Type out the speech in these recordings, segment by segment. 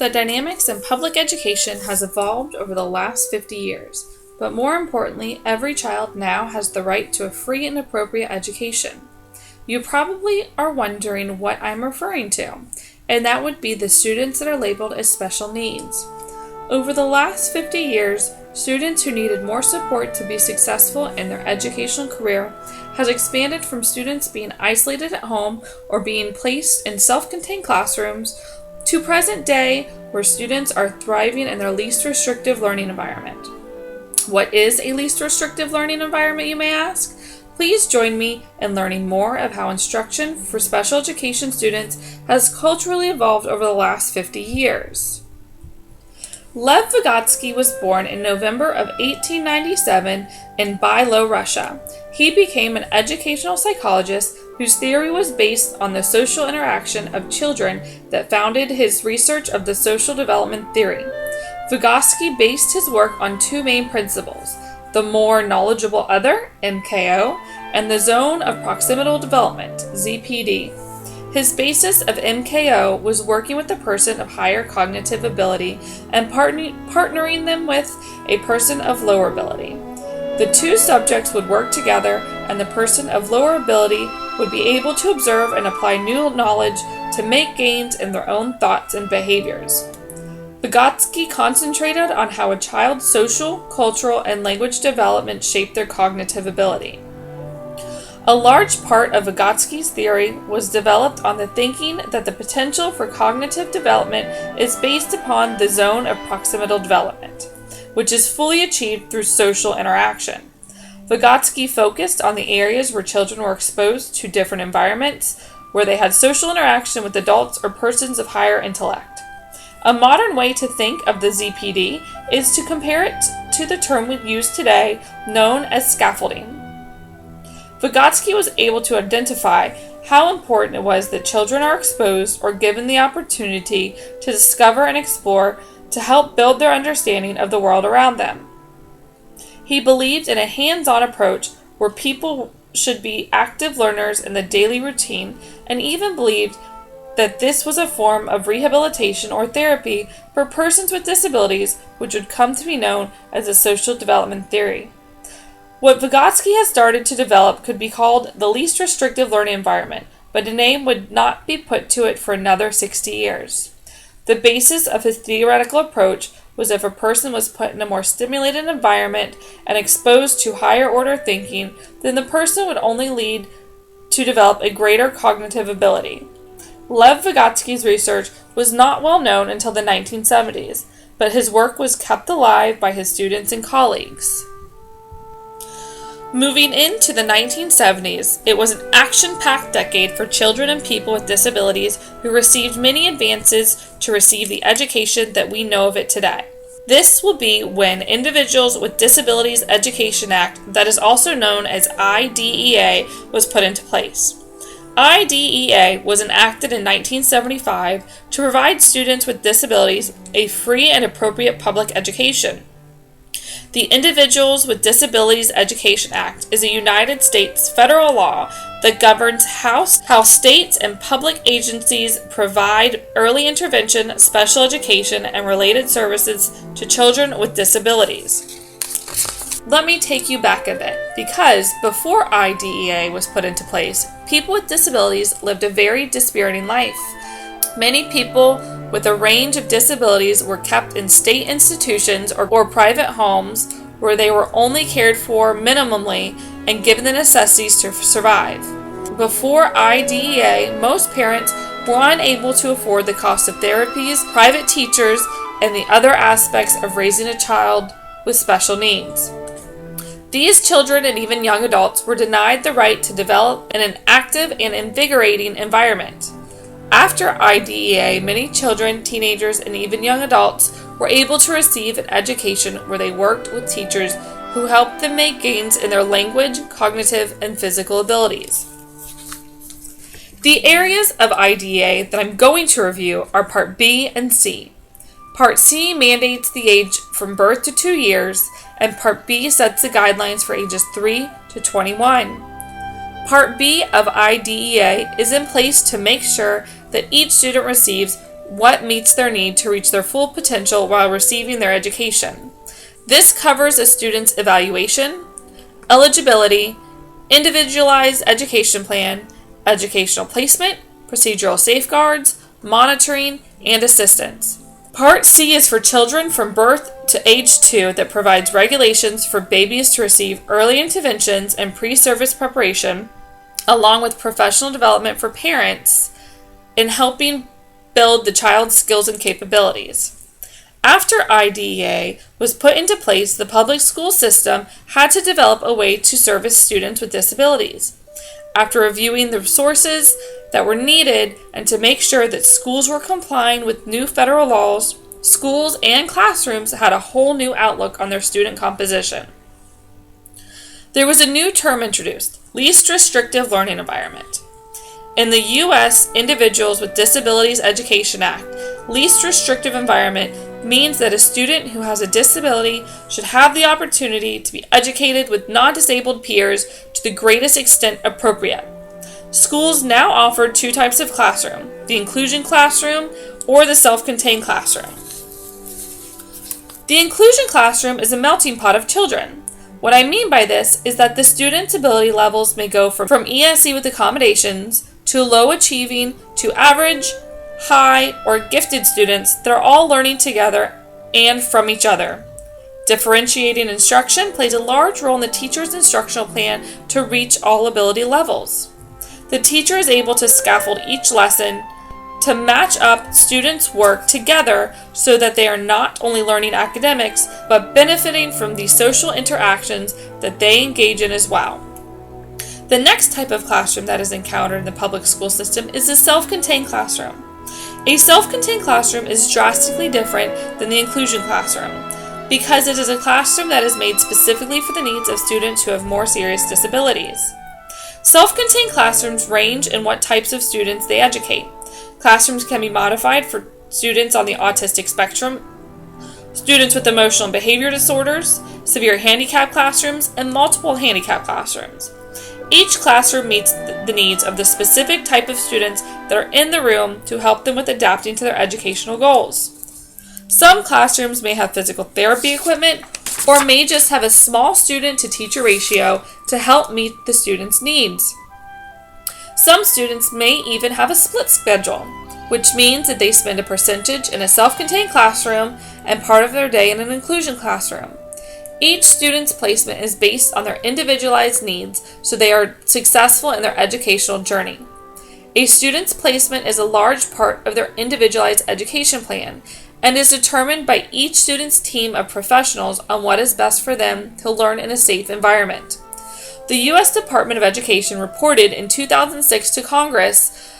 The dynamics in public education has evolved over the last 50 years, but more importantly, every child now has the right to a free and appropriate education. You probably are wondering what I'm referring to, and that would be the students that are labeled as special needs. Over the last 50 years, students who needed more support to be successful in their educational career has expanded from students being isolated at home or being placed in self-contained classrooms to present day where students are thriving in their least restrictive learning environment. What is a least restrictive learning environment, you may ask? Please join me in learning more of how instruction for special education students has culturally evolved over the last 50 years. Lev Vygotsky was born in November of 1897 in Bylo, Russia. He became an educational psychologist whose theory was based on the social interaction of children that founded his research of the social development theory. Vygotsky based his work on two main principles: the more knowledgeable other, MKO, and the zone of proximal development, ZPD. His basis of MKO was working with a person of higher cognitive ability and partnering them with a person of lower ability. The two subjects would work together, and the person of lower ability would be able to observe and apply new knowledge to make gains in their own thoughts and behaviors. Vygotsky concentrated on how a child's social, cultural, and language development shaped their cognitive ability. A large part of Vygotsky's theory was developed on the thinking that the potential for cognitive development is based upon the zone of proximal development, which is fully achieved through social interaction. Vygotsky focused on the areas where children were exposed to different environments, where they had social interaction with adults or persons of higher intellect. A modern way to think of the ZPD is to compare it to the term we use today, known as scaffolding. Vygotsky was able to identify how important it was that children are exposed or given the opportunity to discover and explore to help build their understanding of the world around them. He believed in a hands-on approach where people should be active learners in the daily routine, and even believed that this was a form of rehabilitation or therapy for persons with disabilities, which would come to be known as the social development theory. What Vygotsky has started to develop could be called the least restrictive learning environment, but a name would not be put to it for another 60 years. The basis of his theoretical approach was if a person was put in a more stimulated environment and exposed to higher order thinking, then the person would only lead to develop a greater cognitive ability. Lev Vygotsky's research was not well known until the 1970s, but his work was kept alive by his students and colleagues. Moving into the 1970s, it was an action-packed decade for children and people with disabilities who received many advances to receive the education that we know of it today. This will be when Individuals with Disabilities Education Act, that is also known as IDEA, was put into place. IDEA was enacted in 1975 to provide students with disabilities a free and appropriate public education. The Individuals with Disabilities Education Act is a United States federal law that governs how states and public agencies provide early intervention, special education, and related services to children with disabilities. Let me take you back a bit, because before IDEA was put into place, people with disabilities lived a very dispiriting life. Many people with a range of disabilities were kept in state institutions or private homes where they were only cared for minimally and given the necessities to survive. Before IDEA, most parents were unable to afford the cost of therapies, private teachers, and the other aspects of raising a child with special needs. These children and even young adults were denied the right to develop in an active and invigorating environment. After IDEA, many children, teenagers, and even young adults were able to receive an education where they worked with teachers who helped them make gains in their language, cognitive, and physical abilities. The areas of IDEA that I'm going to review are Part B and C. Part C mandates the age from birth to 2 years, and Part B sets the guidelines for ages 3 to 21. Part B of IDEA is in place to make sure that each student receives what meets their need to reach their full potential while receiving their education. This covers a student's evaluation, eligibility, individualized education plan, educational placement, procedural safeguards, monitoring, and assistance. Part C is for children from birth to age 2 that provides regulations for babies to receive early interventions and pre-service preparation, along with professional development for parents in helping build the child's skills and capabilities. After IDEA was put into place, the public school system had to develop a way to service students with disabilities. After reviewing the resources that were needed and to make sure that schools were complying with new federal laws, schools and classrooms had a whole new outlook on their student composition. There was a new term introduced, least restrictive learning environment. In the U.S. Individuals with Disabilities Education Act, least restrictive environment means that a student who has a disability should have the opportunity to be educated with non-disabled peers to the greatest extent appropriate. Schools now offer 2 types of classroom, the inclusion classroom or the self-contained classroom. The inclusion classroom is a melting pot of children. What I mean by this is that the students' ability levels may go from ESE with accommodations to low achieving to average, high, or gifted students that are all learning together and from each other. Differentiating instruction plays a large role in the teacher's instructional plan to reach all ability levels. The teacher is able to scaffold each lesson to match up students' work together so that they are not only learning academics, but benefiting from the social interactions that they engage in as well. The next type of classroom that is encountered in the public school system is the self-contained classroom. A self-contained classroom is drastically different than the inclusion classroom because it is a classroom that is made specifically for the needs of students who have more serious disabilities. Self-contained classrooms range in what types of students they educate. Classrooms can be modified for students on the autistic spectrum, students with emotional and behavior disorders, severe handicap classrooms, and multiple handicap classrooms. Each classroom meets the needs of the specific type of students that are in the room to help them with adapting to their educational goals. Some classrooms may have physical therapy equipment or may just have a small student-to-teacher ratio to help meet the students' needs. Some students may even have a split schedule, which means that they spend a percentage in a self-contained classroom and part of their day in an inclusion classroom. Each student's placement is based on their individualized needs so they are successful in their educational journey. A student's placement is a large part of their individualized education plan and is determined by each student's team of professionals on what is best for them to learn in a safe environment. The U.S. Department of Education reported in 2006 to Congress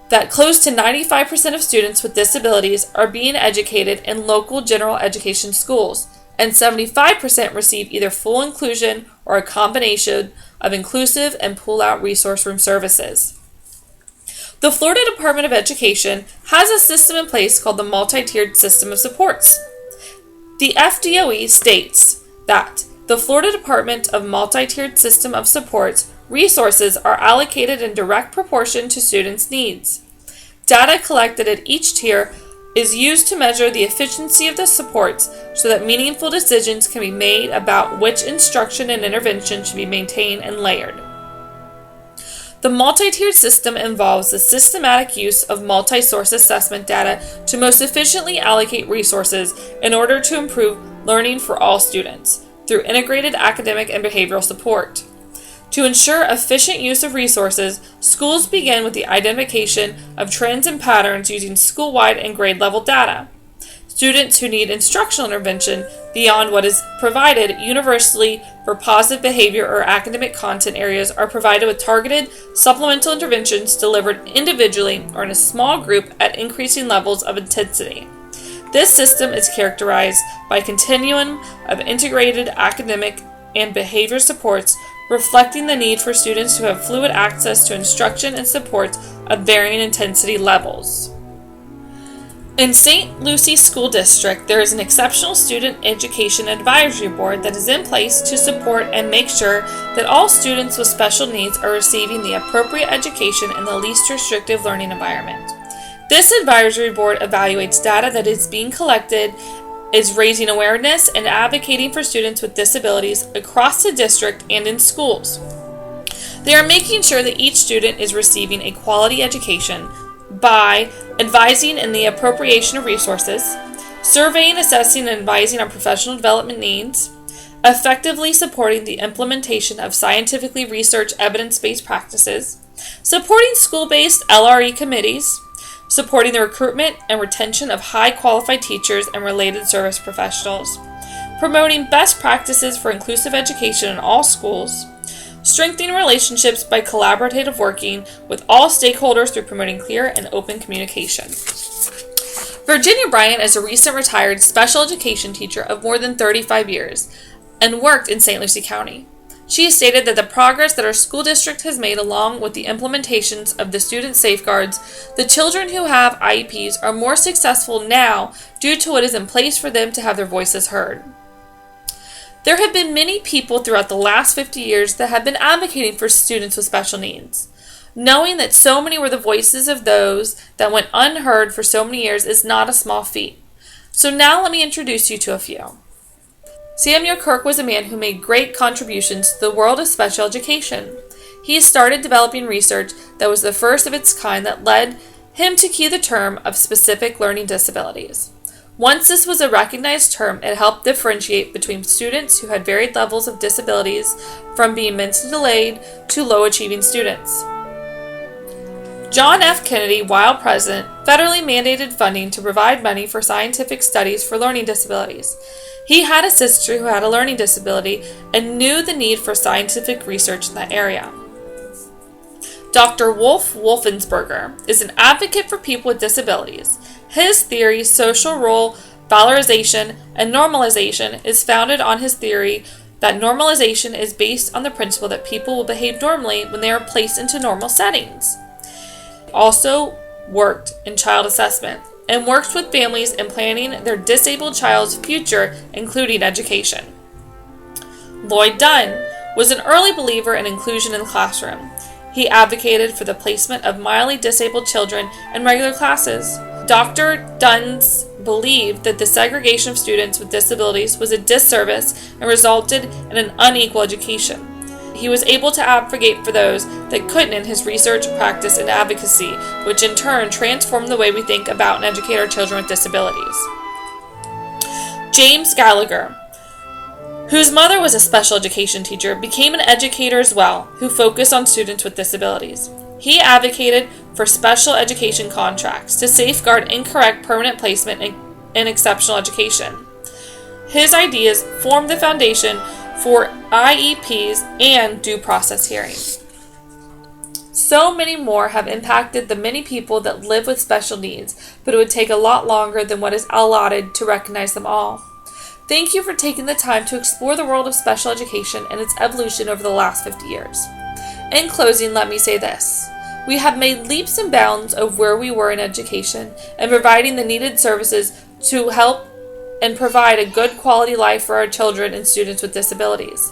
that close to 95% of students with disabilities are being educated in local general education schools, and 75% receive either full inclusion or a combination of inclusive and pull-out resource room services. The Florida Department of Education has a system in place called the multi-tiered system of supports. The FDOE states that the Florida Department of Multi-Tiered System of Supports resources are allocated in direct proportion to students' needs. Data collected at each tier is used to measure the efficiency of the supports so that meaningful decisions can be made about which instruction and intervention should be maintained and layered. The multi-tiered system involves the systematic use of multi-source assessment data to most efficiently allocate resources in order to improve learning for all students through integrated academic and behavioral support. To ensure efficient use of resources, schools begin with the identification of trends and patterns using school-wide and grade-level data. Students who need instructional intervention beyond what is provided universally for positive behavior or academic content areas are provided with targeted supplemental interventions delivered individually or in a small group at increasing levels of intensity. This system is characterized by a continuum of integrated academic and behavior supports reflecting the need for students to have fluid access to instruction and supports of varying intensity levels. In St. Lucie School District, there is an exceptional student education advisory board that is in place to support and make sure that all students with special needs are receiving the appropriate education in the least restrictive learning environment. This advisory board evaluates data that is being collected, is raising awareness, and advocating for students with disabilities across the district and in schools. They are making sure that each student is receiving a quality education by advising in the appropriation of resources, surveying, assessing, and advising on professional development needs, effectively supporting the implementation of scientifically researched evidence-based practices, supporting school-based LRE committees, supporting the recruitment and retention of high-qualified teachers and related service professionals, promoting best practices for inclusive education in all schools, strengthening relationships by collaborative working with all stakeholders through promoting clear and open communication. Virginia Bryant is a recent retired special education teacher of more than 35 years and worked in St. Lucie County. She has stated that the progress that our school district has made along with the implementations of the student safeguards, the children who have IEPs are more successful now due to what is in place for them to have their voices heard. There have been many people throughout the last 50 years that have been advocating for students with special needs. Knowing that so many were the voices of those that went unheard for so many years is not a small feat. So now let me introduce you to a few. Samuel Kirk was a man who made great contributions to the world of special education. He started developing research that was the first of its kind that led him to key the term of specific learning disabilities. Once this was a recognized term, it helped differentiate between students who had varied levels of disabilities from being mentally delayed to low-achieving students. John F. Kennedy, while president, federally mandated funding to provide money for scientific studies for learning disabilities. He had a sister who had a learning disability and knew the need for scientific research in that area. Dr. Wolf Wolfensberger is an advocate for people with disabilities. His theory, social role, valorization, and normalization, is founded on his theory that normalization is based on the principle that people will behave normally when they are placed into normal settings. He also worked in child assessment and works with families in planning their disabled child's future, including education. Lloyd Dunn was an early believer in inclusion in the classroom. He advocated for the placement of mildly disabled children in regular classes. Dr. Duns believed that the segregation of students with disabilities was a disservice and resulted in an unequal education. He was able to advocate for those that couldn't in his research, practice, and advocacy, which in turn transformed the way we think about and educate our children with disabilities. James Gallagher, whose mother was a special education teacher, became an educator as well, who focused on students with disabilities. He advocated for special education contracts to safeguard incorrect permanent placement in exceptional education. His ideas formed the foundation for IEPs and due process hearings. So many more have impacted the many people that live with special needs, but it would take a lot longer than what is allotted to recognize them all. Thank you for taking the time to explore the world of special education and its evolution over the last 50 years. In closing, let me say this. We have made leaps and bounds of where we were in education and providing the needed services to help and provide a good quality life for our children and students with disabilities.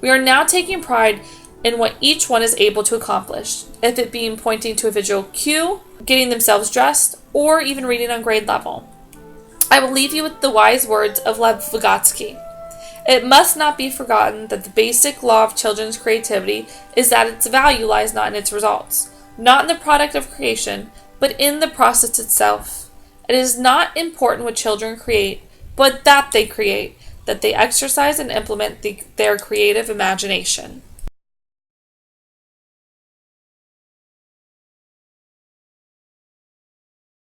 We are now taking pride in what each one is able to accomplish, if it being pointing to a visual cue, getting themselves dressed, or even reading on grade level. I will leave you with the wise words of Lev Vygotsky. It must not be forgotten that the basic law of children's creativity is that its value lies not in its results, not in the product of creation, but in the process itself. It is not important what children create, but that they create, that they exercise and implement their creative imagination.